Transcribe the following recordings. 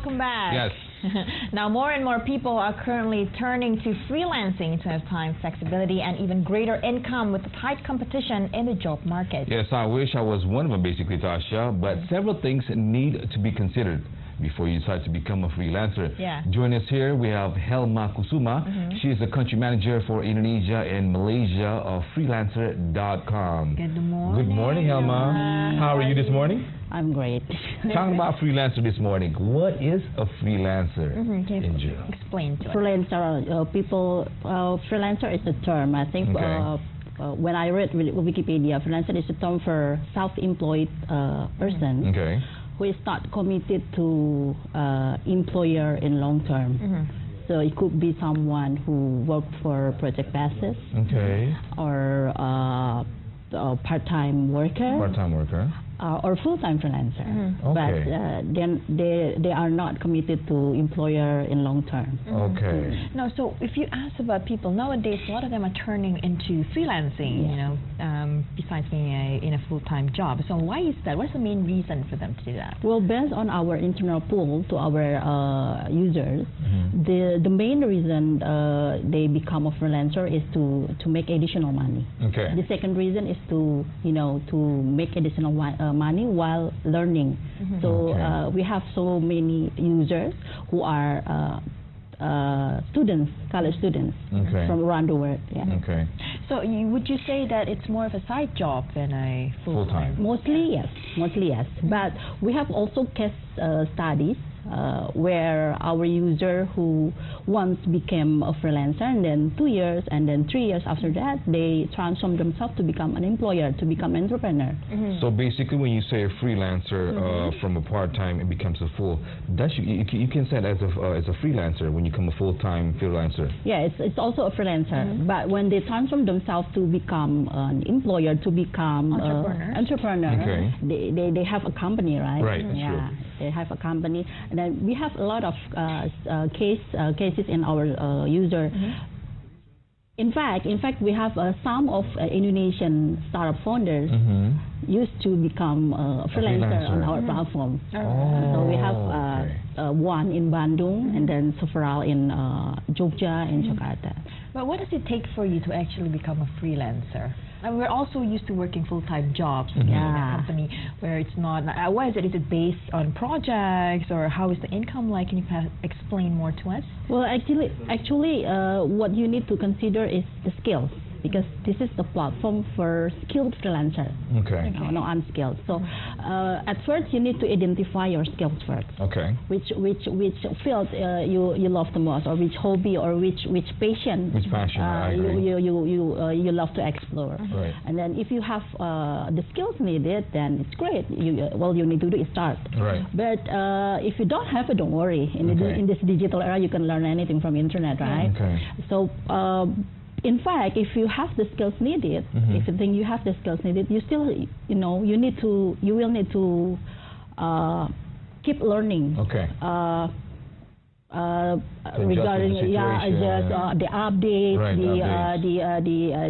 welcome back. Yes. Now, more and more people are currently turning to freelancing to have time flexibility and even greater income with the tight competition in the job market. Yes, I wish I was one of them, basically, Tasha, but several things need to be considered before you decide to become a freelancer. Yeah. Join us here, we have Helma Kusuma. She is the country manager for Indonesia and Malaysia of freelancer.com. Good morning. Good morning, Helma. How are you this morning? I'm great. Talking about freelancer this morning. What is a freelancer Can you in explain to us? Freelancer, freelancer is a term. I think when I read Wikipedia, freelancer is a term for self-employed person who is not committed to employer in long term. So it could be someone who worked for project basis or part-time worker. Or full-time freelancer, but then they are not committed to employer in long term. No, so if you ask about people nowadays, a lot of them are turning into freelancing. You know, besides being in a full-time job. So why is that? What's the main reason for them to do that? Well, based on our internal poll to our users, the main reason they become a freelancer is to make additional money. The second reason is to make additional money while learning. So we have so many users who are students, college students from around the world. So would you say that it's more of a side job than a full-time? Mostly yes. But we have also case studies where our user who once became a freelancer and then 2 years and then 3 years after that they transform themselves to become an employer, to become an entrepreneur. So basically when you say a freelancer from a part-time it becomes a full, you can say that as a freelancer when you become a full-time freelancer. Yeah, it's also a freelancer, but when they transform themselves to become an employer, to become entrepreneur, they have a company, right? Right, that's true. They have a company, and then we have a lot of cases in our user. In fact, we have some of Indonesian startup founders used to become a freelancer on our platform. So we have one in Bandung and then several in Jogja and Jakarta. But what does it take for you to actually become a freelancer? And we're also used to working full-time jobs in a company where it's not. Why is it? Is it based on projects, or how is the income like? Can you explain more to us? Well, actually, what you need to consider is the skills, because this is the platform for skilled freelancer, no unskilled. So at first you need to identify your skills first. Which field you love the most, or which hobby, or which passion you love to explore. And then if you have the skills needed, then it's great. All you need to do is start. But if you don't have it, don't worry. In this digital era, you can learn anything from internet, right? So in fact, if you have the skills needed, if you think you have the skills needed, you still, you will need to keep learning. Regarding the update,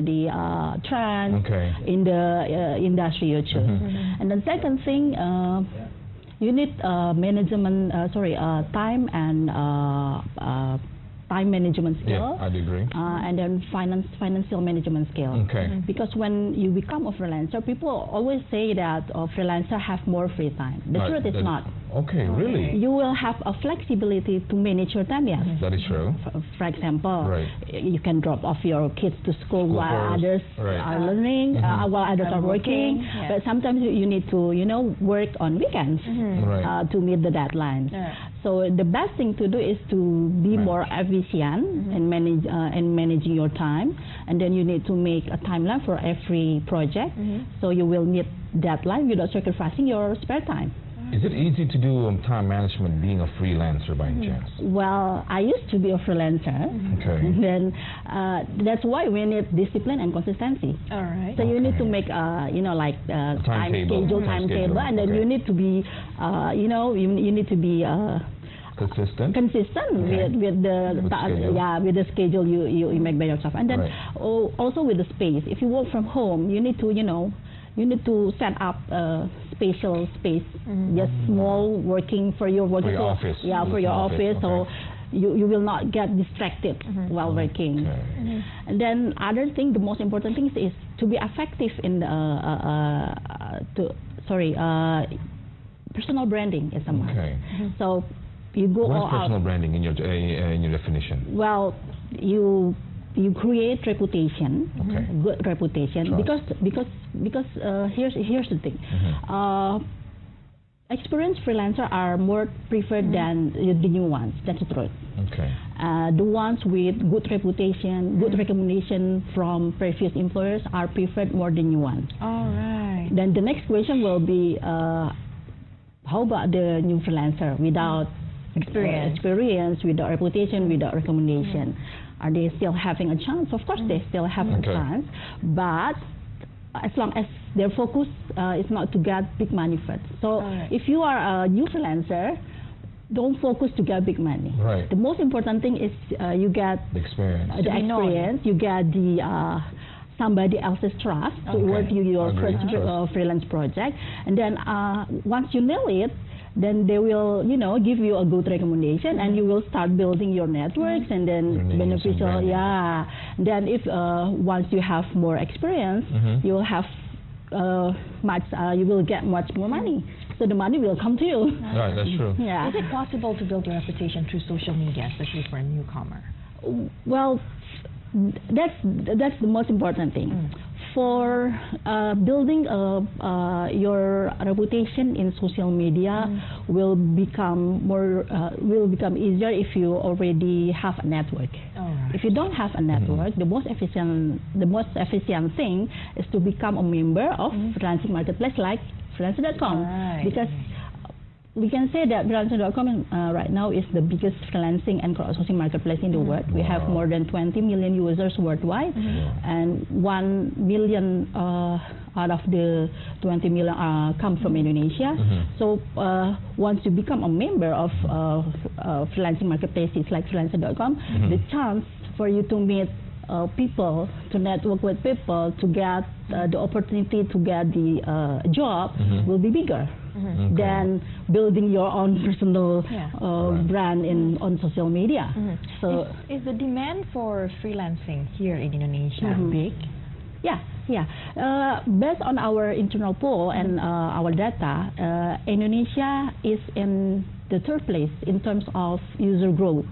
the trend in the industry you choose. And the second thing, you need time management skill, and then financial management skill. Because when you become a freelancer, people always say that a freelancer have more free time. The truth is not. Really? You will have a flexibility to manage your time, yes. That is true. For example, you can drop off your kids to school while others are learning, while others are working. But sometimes you need to, work on weekends to meet the deadlines. So the best thing to do is to be more efficient in managing your time, and then you need to make a timeline for every project, so you will meet deadline without sacrificing your spare time. Is it easy to do time management being a freelancer by any chance? Well, I used to be a freelancer. And then that's why we need discipline and consistency. So you need to make timetable, and then you need to be you need to be consistent with the schedule you make by yourself, and then also with the space. If you work from home, you need to you need to set up a spatial space, just small working for your working. For your office. Yeah, for your office. So you will not get distracted while working. Okay. And then other thing, the most important thing is to be effective in personal branding is a must. Okay. So you go all What's personal out. branding in your definition? Well, you create reputation, good reputation, because here's the thing. Experienced freelancers are more preferred than the new ones. That's the truth. Okay. The ones with good reputation, good recommendation from previous employers are preferred more than new ones. All right. Then the next question will be, how about the new freelancer without experience, without reputation, without recommendation? Are they still having a chance? Of course, they still have a chance, but as long as their focus is not to get big money first. So if you are a new freelancer, don't focus to get big money. Right. The most important thing is you get the experience. You get the somebody else's trust to work you your first freelance project, and then once you nail it, then they will, give you a good recommendation, and you will start building your networks, and then beneficial, Then if once you have more experience, you will have you will get much more money. So the money will come to you. Right, that's true. Yeah. Is it possible to build your reputation through social media, especially for a newcomer? Well, that's the most important thing. For building your reputation in social media will become easier if you already have a network. If you don't have a network, the most efficient thing is to become a member of freelancing marketplace like freelancer.com, because we can say that freelancer.com right now is the biggest freelancing and crowdsourcing marketplace in the world. We have more than 20 million users worldwide, and 1 million out of the 20 million come from Indonesia. So once you become a member of freelancing marketplaces like freelancer.com, the chance for you to meet people, to network with people, to get the opportunity to get the job will be bigger than building your own personal brand on social media. So is the demand for freelancing here in Indonesia big? Yeah. Based on our internal poll and our data, Indonesia is in the third place in terms of user growth.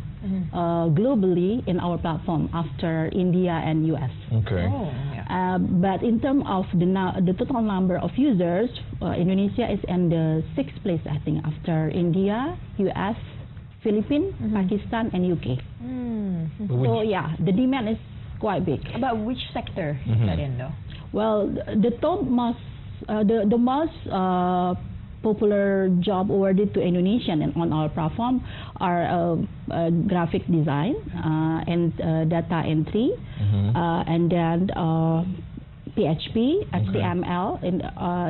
Globally in our platform after India and US. Okay. But in terms of the total number of users, Indonesia is in the 6th place, I think, after India, US, Philippines, Pakistan, and UK. So yeah, the demand is quite big. About which sector is that in, though? Well, the most popular job awarded to Indonesian and on our platform are graphic design and data entry, and then PHP, HTML, and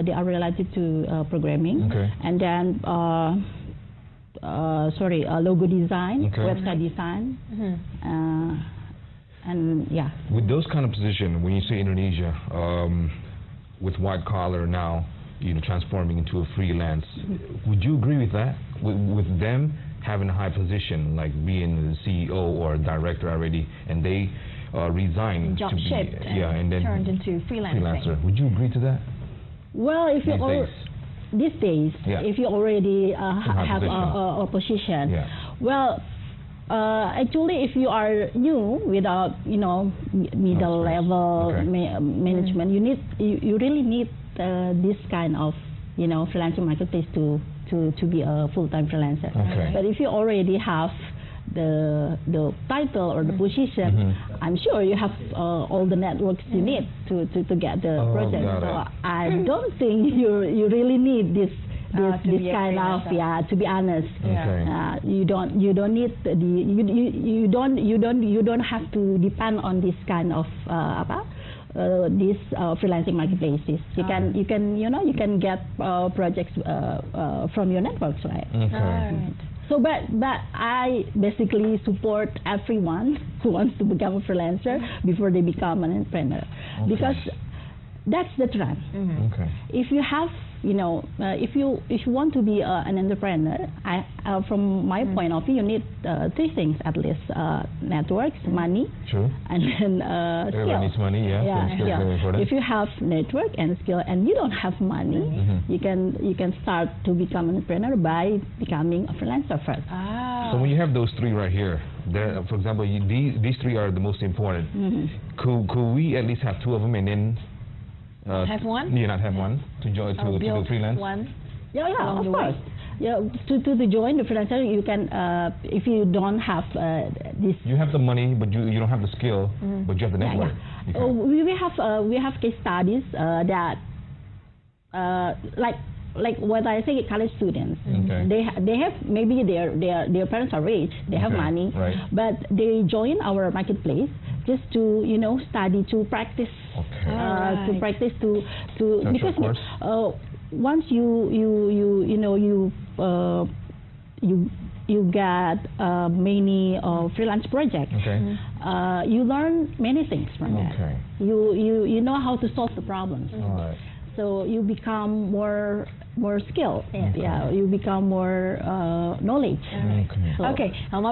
they are related to programming, and then logo design, website design, and yeah. With those kind of position, when you say Indonesia, with white collar now, transforming into a freelance, would you agree with that? With them having a high position, like being the CEO or director already, and they resign job to be shift and then turned into freelancing. Would you agree to that? Well, if these days, if you already have a position, well. Actually, if you are new without middle level management, you really need this kind of freelancing marketplace to be a full-time freelancer. But if you already have the title or the position, I'm sure you have all the networks you need to get the project. So I don't think you really need this kind of to be honest. You don't need you don't have to depend on this kind of these freelancing marketplaces. You can get projects from your networks, right? So but I basically support everyone who wants to become a freelancer before they become an entrepreneur, because that's the trend. Okay. If you have, if you want to be an entrepreneur, from my point of view, you need three things at least: networks, money, True. and then Everyone skill. needs money, yeah. So very important. If you have network and skill, and you don't have money, you can start to become an entrepreneur by becoming a freelancer first. So when you have those three right here, for example, these three are the most important. Could we at least have two of them and then have one? Yeah, not have one to join to do freelance. One. Yeah, of course. Yeah, to join the freelancer, you can if you don't have this. You have the money, but you don't have the skill, but you have the network. Yeah. We have case studies that like what I say, college students. They have maybe their parents are rich, they have money, but they join our marketplace just to study, to practice, to practice to because once you get many freelance projects, you learn many things from that. You know how to solve the problems. So you become more skilled. Yeah, you become more knowledge. Okay, Helma,